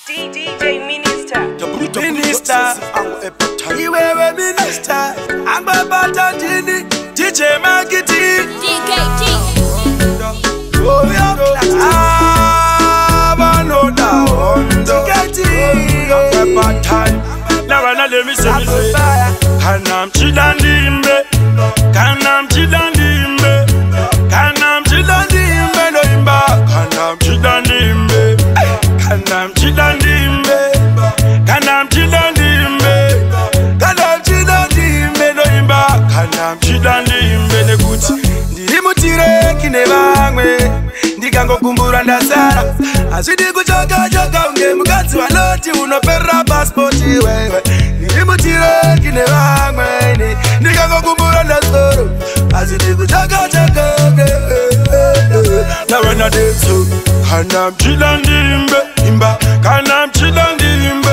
DJ Minister. Minister, iwewe Minister, ambapata jini, DJ Magiti, DKT. Let me say, Kanam Chilandimbe, Kanam Chilandimbe, Kanam Chilandimbe, no imba, Kanam Chilandimbe, Kanam Chilandimbe, Kanam Chilandimbe, Kanam Chilandimbe, no imba, Kanam Chilandimbe, ne kuti, ndimutire kinevangwe, ndikango kumbura ndasara, azidi kuchoka choka unge mukatsi waloti unopera passport wewe. Ndimutire kinevangwe, ndikango kumbura ndasara, azidi kuchoka choka na when I did so, Kanam Chilandimbe, imba, Kanam Chilandimbe.